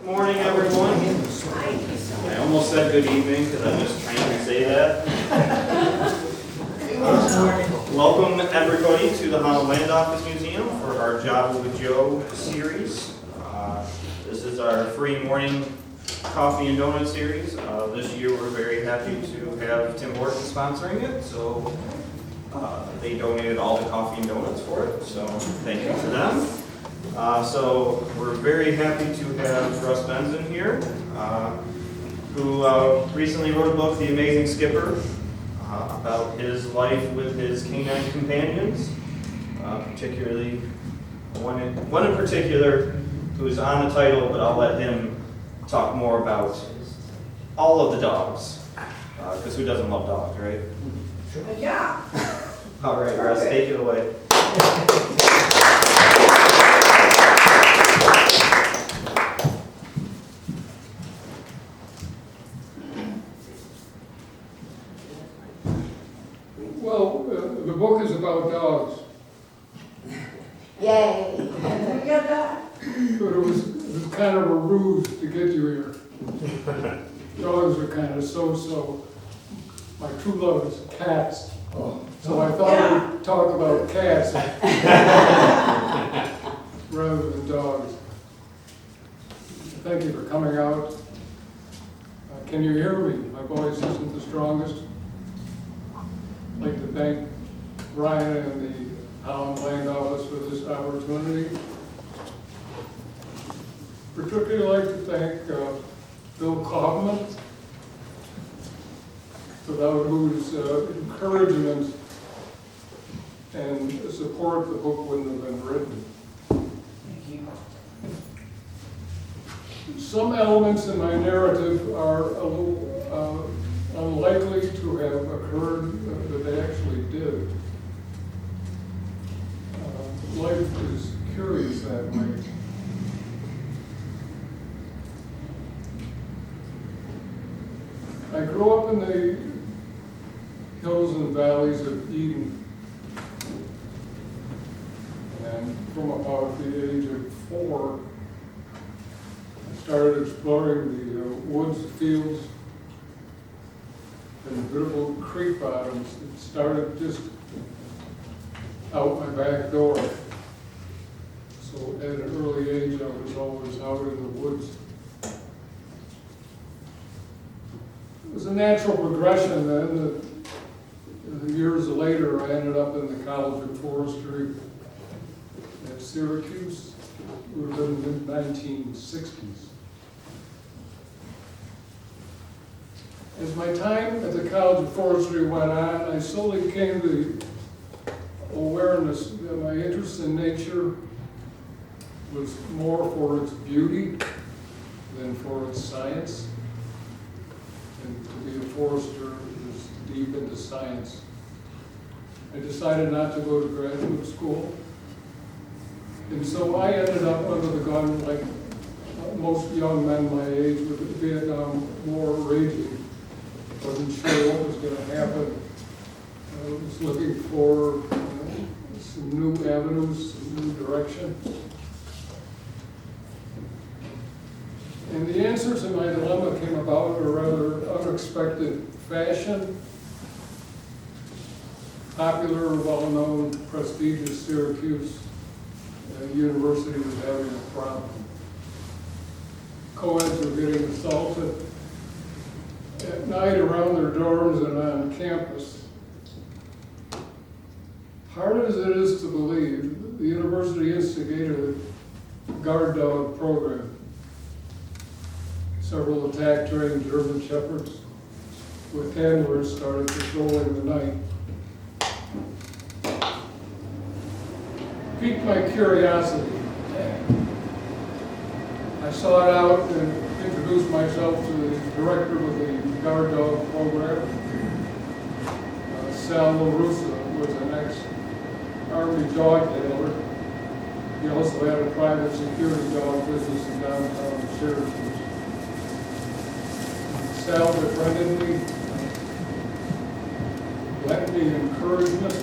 morning, everyone. I almost said good evening because I was trying to say that. Welcome, everybody, to the Holland Land Office Museum for our Java with Joe series. This is our free morning coffee and donut series. This year we're very happy to have Tim Horton sponsoring it, so they donated all the coffee and donuts for it, so thank you to them. So we're very happy to have Russ Benzin here, who recently wrote a book, The Amazing Skipper, about his life with his canine companions, particularly one in particular who's on the title, but I'll let him talk more about all of the dogs, because who doesn't love dogs, right? Yeah. All right, Russ, take it away. Well, the book is about dogs, Yay. We got that. but it was kind of a ruse to get you here. Dogs are kind of so-so. My true love is cats. So I thought we'd talk about cats rather than dogs. Thank you for coming out. Can you hear me? My voice isn't the strongest. I'd like to thank Ryan and the Holland Land Office for this opportunity. Particularly like to thank Bill Kaufman, without whose encouragement and support the book wouldn't have been written. Thank you. Some elements in my narrative are a little unlikely to have occurred, but they actually did. Life is curious that way. I grew up in the hills and valleys of Eden, and from about the age of 4, I started exploring the woods, fields, and beautiful creek bottoms. It started just out my back door. So at an early age, I was always out in the woods. It was a natural progression then. Years later, I ended up in the College of Forestry at Syracuse. We were in the mid-1960s. As my time at the College of Forestry went on, I slowly came to the awareness that my interest in nature was more for its beauty than for its science. And to be a forester is deep into science. I decided not to go to graduate school. And so I ended up under the gun like most young men my age with the Vietnam War raging. Wasn't sure what was going to happen. I was looking for some new avenues, some new direction. And the answers to my dilemma came about in a rather unexpected fashion. Popular, well-known, prestigious Syracuse University was having a problem. Co-eds were getting assaulted at night around their dorms and on campus. Hard as it is to believe, the university instigated a guard dog program. Several attack-trained German shepherds with handlers started patrolling the night. Piqued my curiosity. I sought out and introduced myself to the director of the guard dog program. Sal LaRussa was an ex-Army dog handler. He also had a private security dog business in downtown Syracuse. Sal befriended me, lent me encouragement,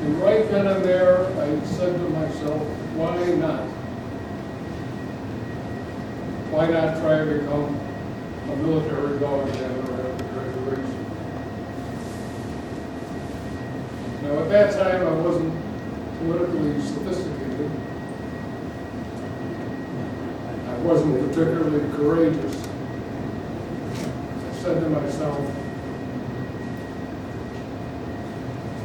and right then and there I said to myself, why not? why not try to become a military dog handler after graduation? Now, at that time, I wasn't politically sophisticated. I wasn't particularly courageous. I said to myself,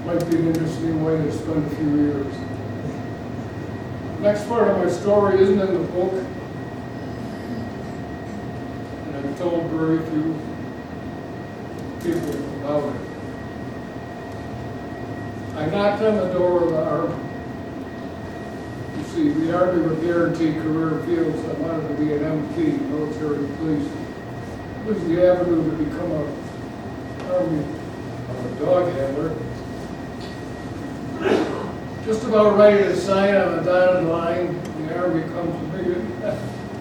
might be an interesting way to spend a few years. The next part of my story isn't in the book, and I've told very few people about it. I knocked on the door of the Army. You see, the Army would guarantee career fields. I wanted to be an MP, military police. It was the avenue to become an Army dog handler. Just about ready to sign on the dotted line, the Army comes to me and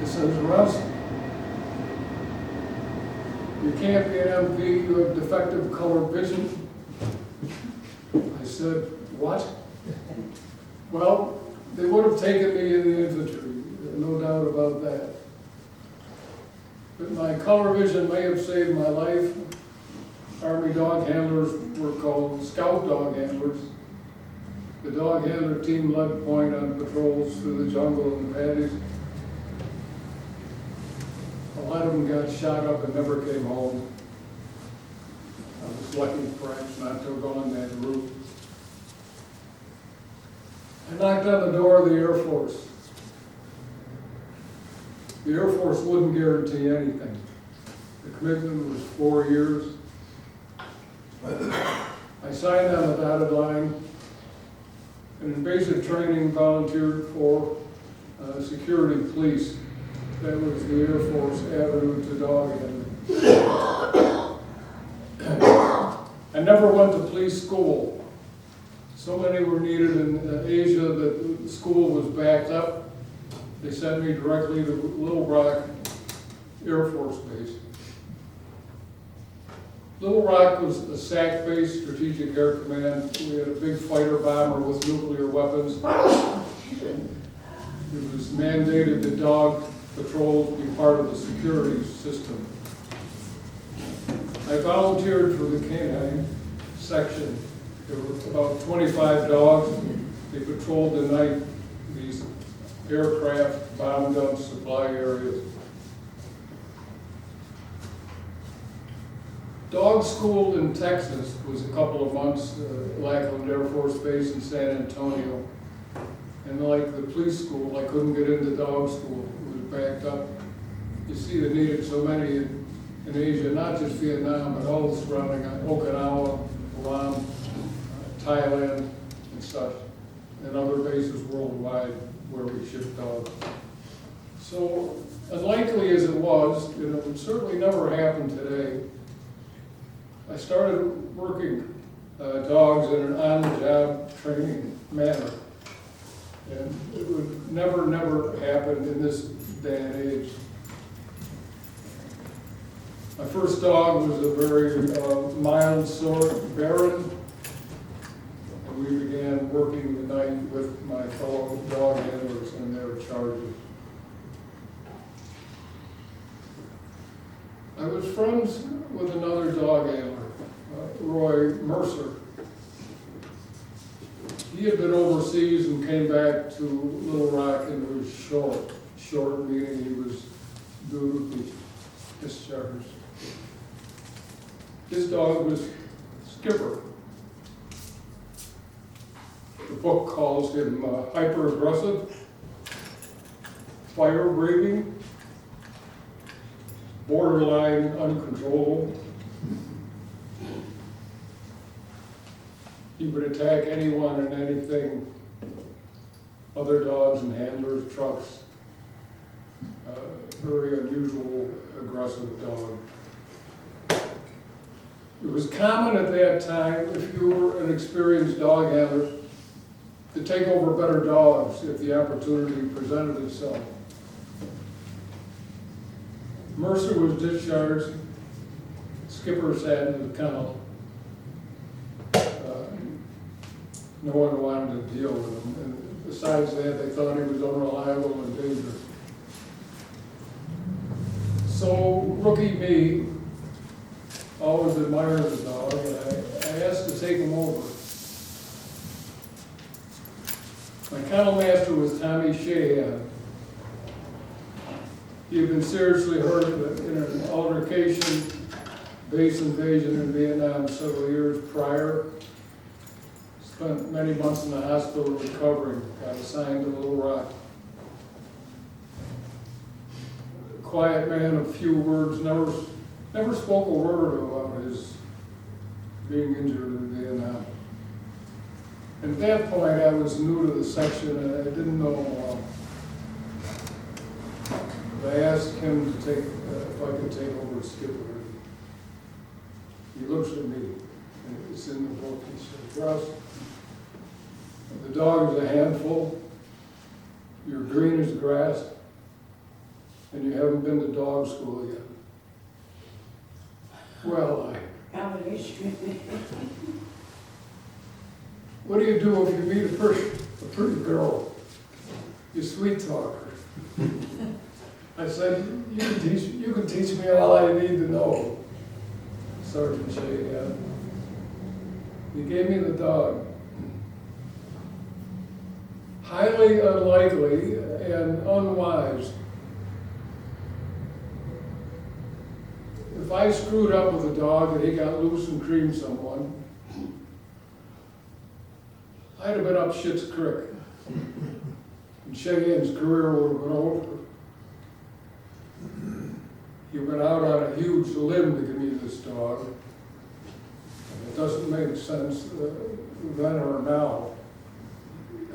it says, Russ, you can't be an MP, you have defective color vision. I said, what? Well, they would have taken me in the infantry, no doubt about that. But my color vision may have saved my life. Army dog handlers were called scout dog handlers. The dog handler team led point on patrols through the jungle and the paddies. A lot of them got shot up and never came home. I was lucky perhaps not to have gone that route. I knocked on the door of the Air Force. The Air Force wouldn't guarantee anything. The commitment was 4 years. I signed on the dotted line, and in basic training volunteered for security police. That was the Air Force avenue to dog handling. I never went to police school. So many were needed in Asia that the school was backed up. They sent me directly to Little Rock Air Force Base. Little Rock was a SAC-based strategic air command. We had a big fighter bomber with nuclear weapons. It was mandated that dog patrols be part of the security system. I volunteered for the canine section. There were about 25 dogs. They patrolled the night, these aircraft, bomb dumps, supply areas. Dog school in Texas was a couple of months, Lackland Air Force Base in San Antonio. And like the police school, I couldn't get into dog school. It was backed up. You see, they needed so many in Asia, not just Vietnam, but all the surrounding, Okinawa, Guam, Thailand, and such, and other bases worldwide where we ship dogs. So, unlikely as it was, it would certainly never happen today. I started working dogs in an on-the-job training manner. And it would never happen in this day and age. My first dog was a very mild sort, Baron. And we began working the night with my fellow dog handlers and their charges. I was friends with another dog handler, Roy Mercer. He had been overseas and came back to Little Rock and was short meaning he was due to be discharged. His dog was Skipper. The book calls him hyper-aggressive, fire-breathing, borderline uncontrollable. He would attack anyone and anything, other dogs and handlers, trucks. Very unusual, aggressive dog. It was common at that time, if you were an experienced dog handler, to take over better dogs if the opportunity presented itself. Mercer was discharged. Skipper sat in the kennel. No one wanted to deal with him. And besides that, they thought he was unreliable and dangerous. rookie me always admired the dog, and I asked to take him over. My kennel master was Tommy Sheehan. He had been seriously hurt in an altercation, base invasion in Vietnam several years prior. Spent many months in the hospital recovering, got assigned to Little Rock. Quiet man of few words, never spoke a word about his being injured in Vietnam. And at that point, I was new to the section and I didn't know. I asked him to take, if I could take over Skipper. He looks at me, and it's in the book. He says, Russ, the dog is a handful, you're green as grass, and you haven't been to dog school yet. Well, Combination. what do you do if you meet a pretty girl? You sweet talk her. I said, you can teach me all I need to know, Sergeant Shea. He gave me the dog. Highly unlikely and unwise. If I screwed up with a dog and he got loose and creamed someone, I'd have been up Schitt's Creek. And Cheyenne's career would have been over. He went out on a huge limb to give me this dog. And it doesn't make sense then or now.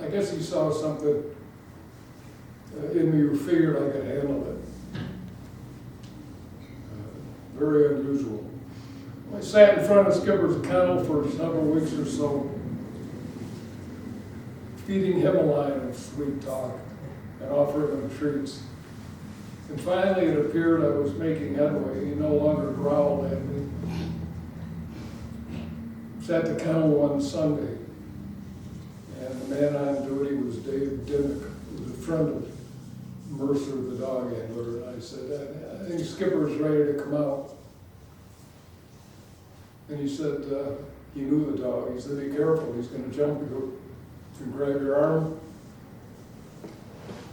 I guess he saw something in me who figured I could handle it. Very unusual. I sat in front of Skipper's kennel for several weeks or so, feeding him a line of sweet talk and offering him treats. And finally it appeared I was making headway. He no longer growled at me. I was at the kennel one Sunday, and the man on duty was Dave Dimmick, who was a friend of Mercer, the dog handler. And I said, I think Skipper's ready to come out. And he said, he knew the dog. He said, be careful, he's going to jump you and grab your arm.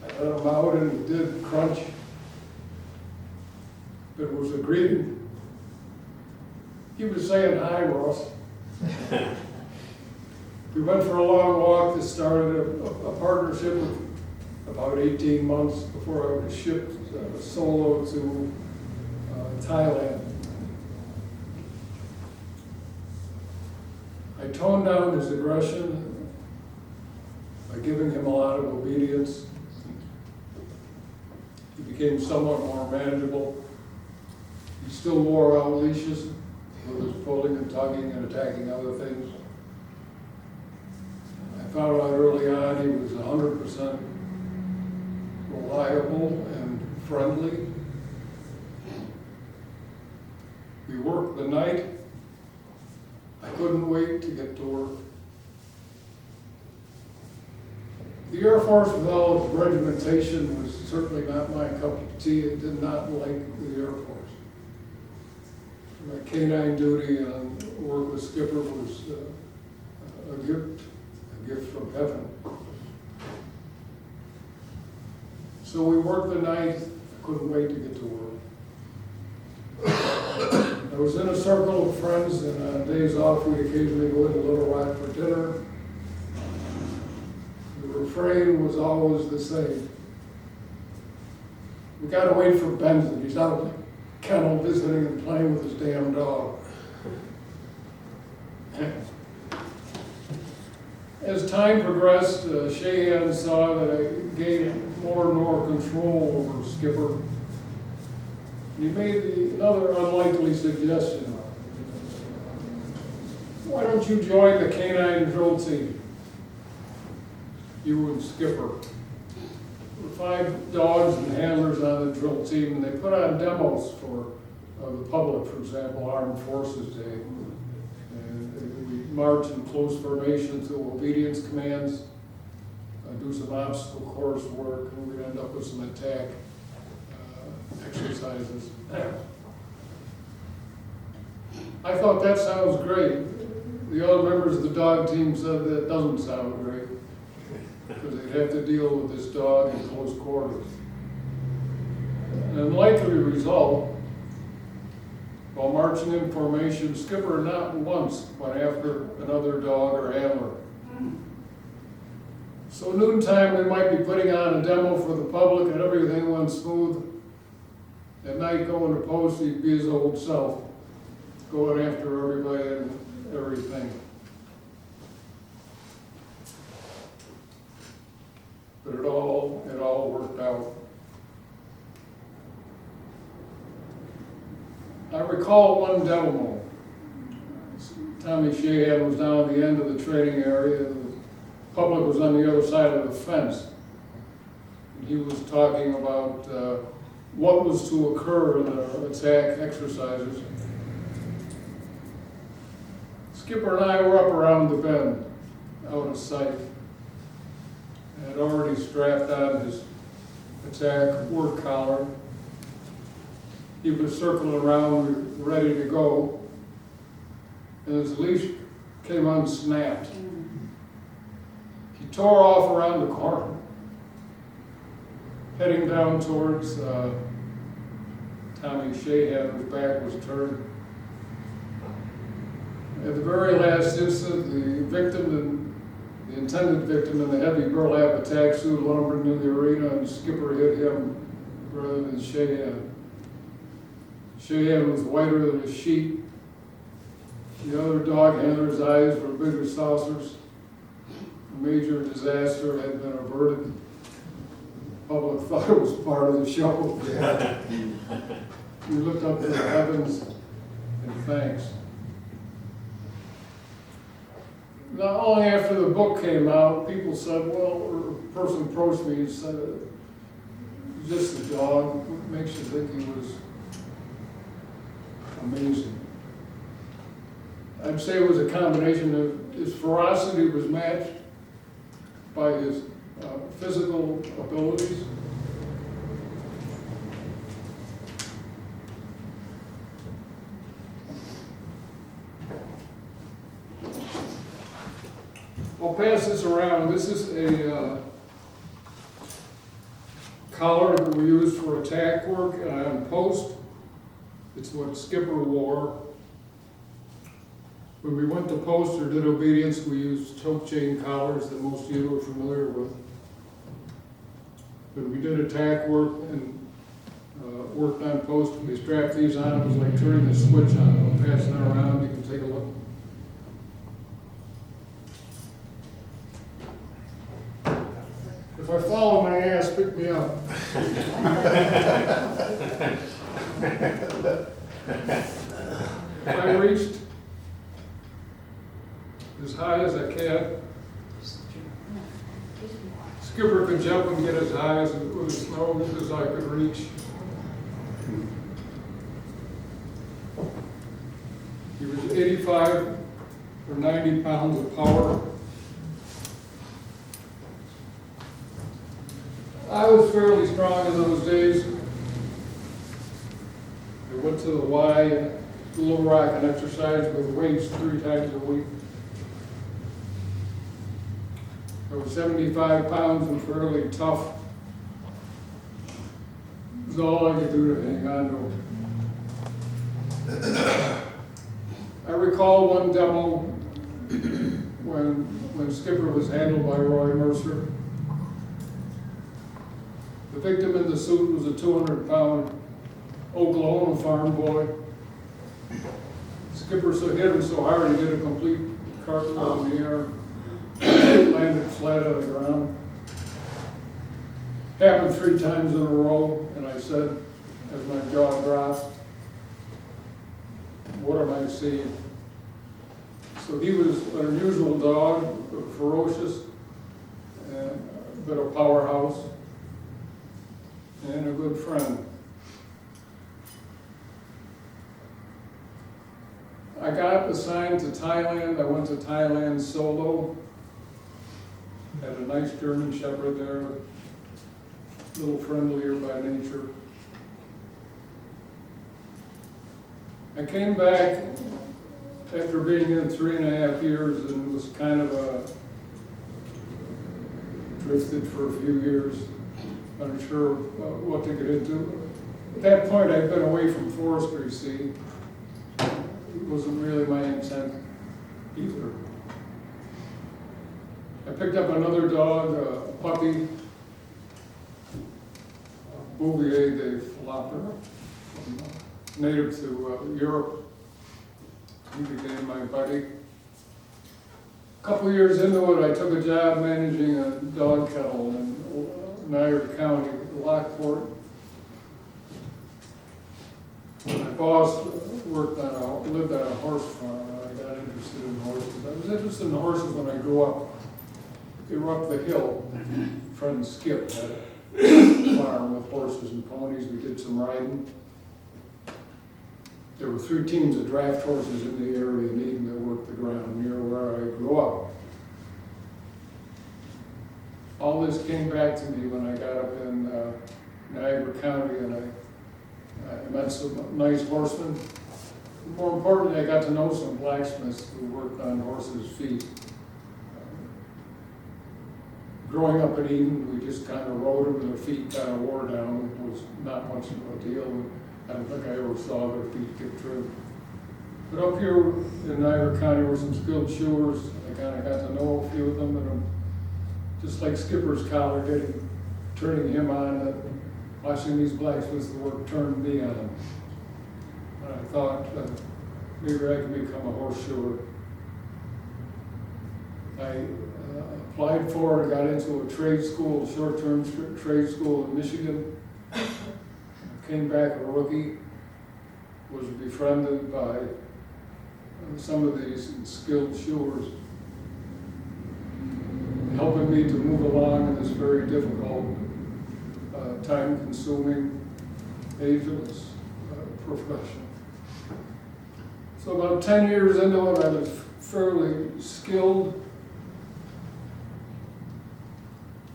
I let him out and he did crunch. It was a greeting. He was saying, hi, Ross. We went for a long walk that started a partnership of about 18 months before I was shipped solo to Thailand. I toned down his aggression by giving him a lot of obedience. He became somewhat more manageable. He still wore out leashes, with his pulling and tugging and attacking other things. I found out early on he was 100% reliable and friendly. We worked the night. I couldn't wait to get to work. The Air Force, with all its regimentation, was certainly not my cup of tea. It did not like the Air Force. My canine duty and work with Skipper was a gift from heaven. So we worked the night. I couldn't wait to get to work. I was in a circle of friends, and on days off we occasionally go into Little Rock for dinner. The refrain was always the same. We gotta wait for Benzin. He's out of the kennel visiting and playing with his damn dog. As time progressed, Sheehan saw that I gained more and more control over Skipper. He made another unlikely suggestion. Why don't you join the canine drill team? You and Skipper. There were 5 dogs and handlers on the drill team, and they put on demos for the public, for example, Armed Forces Day. And we march in close formation to obedience commands, do some obstacle course work, and we'd end up with some attack exercises. I thought that sounds great. The other members of the dog team said that doesn't sound great, because they'd have to deal with this dog in close quarters. An unlikely result, while marching in formation, Skipper not once went after another dog or handler. So noontime, we might be putting on a demo for the public and everything went smooth. At night, going to post, he'd be his old self, going after everybody and everything. But it all worked out. I recall one demo. Tommy Shahan was down at the end of the training area. The public was on the other side of the fence. And he was talking about what was to occur in the attack exercises. Skipper and I were up around the bend, out of sight. And had already strapped on his attack work collar. He was circling around, ready to go, and his leash came unsnapped. He tore off around the corner, heading down towards Tommy Shahan, whose back was turned. At the very last instant, the victim and the intended victim in the heavy burlap attack suit lumbered into the arena, and Skipper hit him rather than Shahan. Shahan was whiter than a sheet. The other dog handler's eyes were big as saucers. A major disaster had been averted. The public thought it was part of the show. We looked up to the heavens and thanks. Not only after the book came out, people said, well, or a person approached me and said, "It's just a dog. What makes you think he was amazing?" I'd say it was a combination of his ferocity was matched by his physical abilities. I'll pass this around. This is a collar that we use for attack work on post. It's what Skipper wore. When we went to post or did obedience, we used choke chain collars that most of you are familiar with. When we did attack work and worked on post, we strapped these on. It was like turning the switch on. I'll pass it around. You can take a look. If I follow my ass, pick me up. I reached as high as I can. Skipper could jump and get as high as with his nose as I could reach. He was 85 or 90 pounds of power. I was fairly strong in those days. I went to the Y and Little Rock and exercised with weights 3 times a week. I was 75 pounds and fairly tough. It was all I could do to hang on to. I recall one demo when Skipper was handled by Roy Mercer. The victim in the suit was a 200-pound Oklahoma farm boy. Skipper hit him so hard he did a complete cartwheel in the air, landed flat on the ground. Happened 3 times in a row, and I said, as my jaw dropped, "What am I seeing?" So he was an unusual dog, ferocious, and a bit of powerhouse, and a good friend. I got assigned to Thailand. I went to Thailand solo. Had a nice German Shepherd there, a little friendlier by nature. I came back after being in 3.5 years and was kind of drifted for a few years, unsure what to get into. At that point, I'd been away from forestry, see. It wasn't really my intent either. I picked up another dog, a puppy, Bouvier de Flopper, native to Europe. He became my buddy. A couple years into it, I took a job managing a dog kennel in Niagara County, Lockport. My boss lived on a horse farm, and I got interested in horses. I was interested in horses when I grew up. They were up the hill. Friend Skip had a farm with horses and ponies. We did some riding. There were 3 teams of draft horses in the area needing to work the ground near where I grew up. All this came back to me when I got up in Niagara County, and I met some nice horsemen. More importantly, I got to know some blacksmiths who worked on horses' feet. Growing up in Eden, we just kind of rode them and their feet kind of wore down. It was not much of a deal. I don't think I ever saw their feet get trimmed. But up here in Niagara County were some skilled shoers. I kind of got to know a few of them, and just like Skipper's collar, turning him on, watching these blacksmiths work turned me on. And I thought maybe I could become a horse shoer. I applied for and got into a trade school, short-term trade school in Michigan. Came back a rookie, was befriended by some of these skilled shoers, helping me to move along in this very difficult, time-consuming, ageless profession. So about 10 years into it, I was fairly skilled.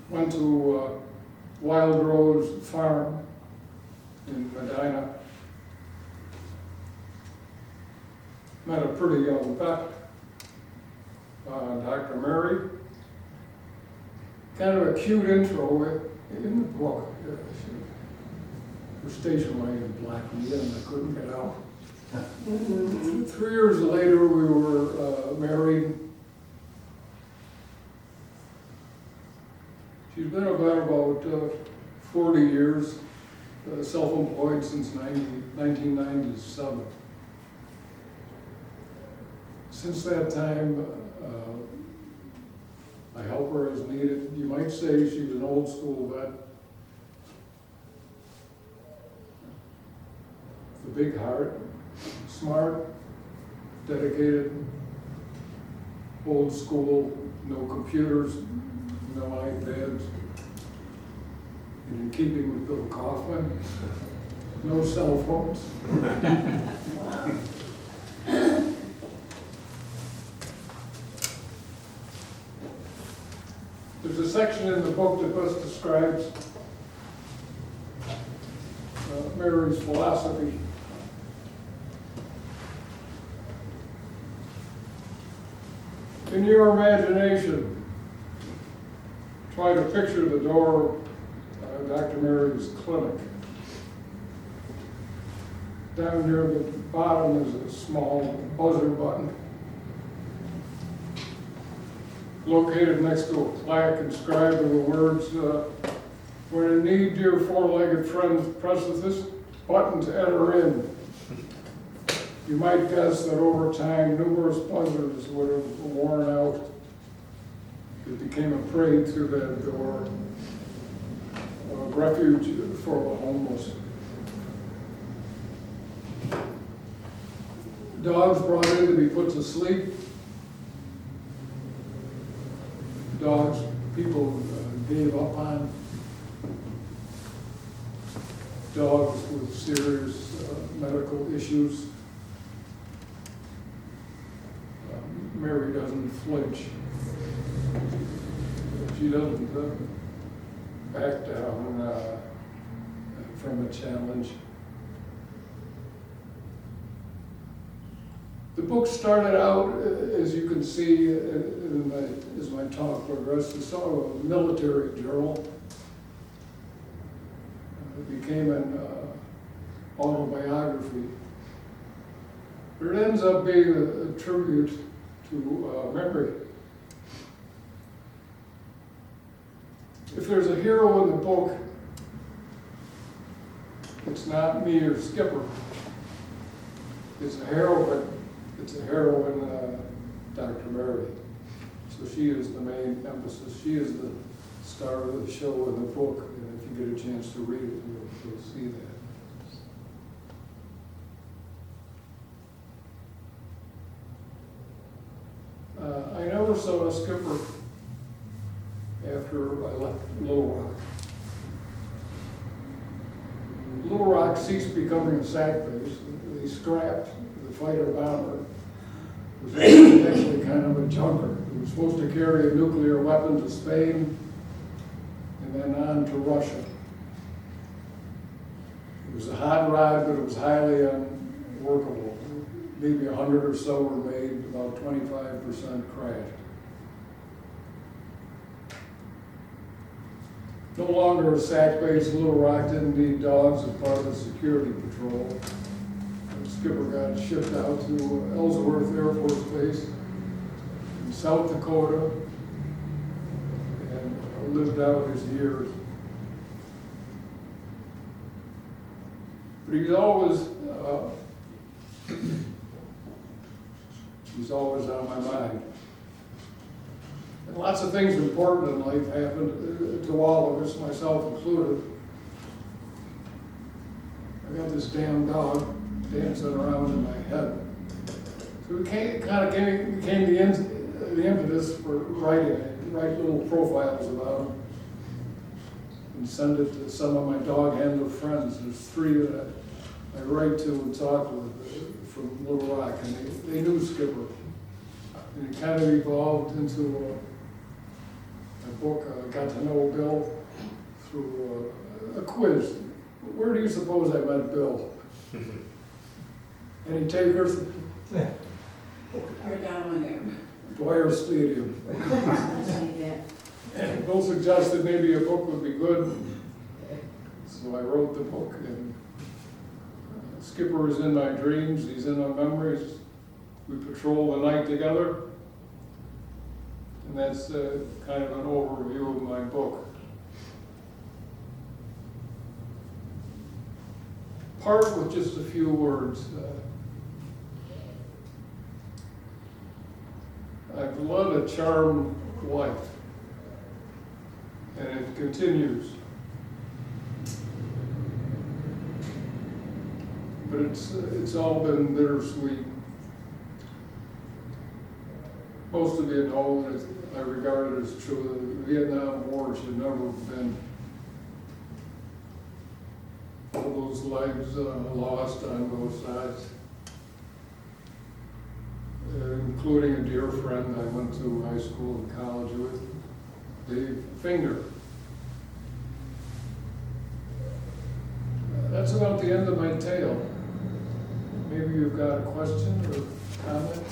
Went to Wild Rose Farm in Medina. Met a pretty young vet, Dr. Mary. Kind of a cute intro in the book. Her station wagon blacked me in and I couldn't get out. 3 years later, we were married. She's been about 40 years, self-employed since 1997. Since that time, I help her as needed. You might say she's an old school vet. The big heart, smart, dedicated, old school, no computers, no iPads. And in keeping with Bill Kaufman, no cell phones. There's a section in the book that best describes Mary's philosophy. In your imagination, try to picture the door of Dr. Mary's clinic. Down near the bottom is a small buzzer button. Located next to a plaque inscribed with the words, when in need, dear four-legged friends, press this button to enter in. You might guess that over time, numerous buzzers would have worn out. It became a prey to that door, a refuge for the homeless. Dogs brought in to be put to sleep. Dogs people gave up on. Dogs with serious medical issues. Mary doesn't flinch. She doesn't back down from a challenge. The book started out, as you can see as my talk progressed, as sort of a military journal. It became an autobiography. But it ends up being a tribute to memory. If there's a hero in the book, it's not me or Skipper. It's a heroine. It's a heroine, Dr. Mary. So she is the main emphasis. She is the star of the show in the book. And if you get a chance to read it, you'll see that. I never saw a Skipper after I left Little Rock. Little Rock ceased becoming a SAC base. They scrapped the fighter bomber. It was actually kind of a junker. It was supposed to carry a nuclear weapon to Spain and then on to Russia. It was a hot rod, but it was highly unworkable. Maybe 100 or so were made, about 25% crashed. No longer a SAC base, Little Rock didn't need dogs as part of the security patrol. The Skipper got shipped out to Ellsworth Air Force Base in South Dakota and lived out his years. But he's always on my mind. And lots of things important in life happened to all of us, myself included. I got this damn dog dancing around in my head. So it became the impetus for writing. I write little profiles about him and send it to some of my dog handler friends. There's 3 that I write to and talk with from Little Rock, and they knew Skipper. And it kind of evolved into a book. I got to know Bill through a quiz. Where do you suppose I met Bill? Any takers? You're down on him. Dwyer Stadium. I see that. And Bill suggested maybe a book would be good, so I wrote the book. And Skipper is in my dreams, he's in my memories. We patrol the night together, and that's kind of an overview of my book. Part with just a few words. I've led a charmed life, and it continues. But it's all been bittersweet. Most of you know that I regard it as true. The Vietnam War should never have been. All those lives lost on both sides, including a dear friend I went to high school and college with, Dave Finger. That's about the end of my tale. Maybe you've got a question or comment?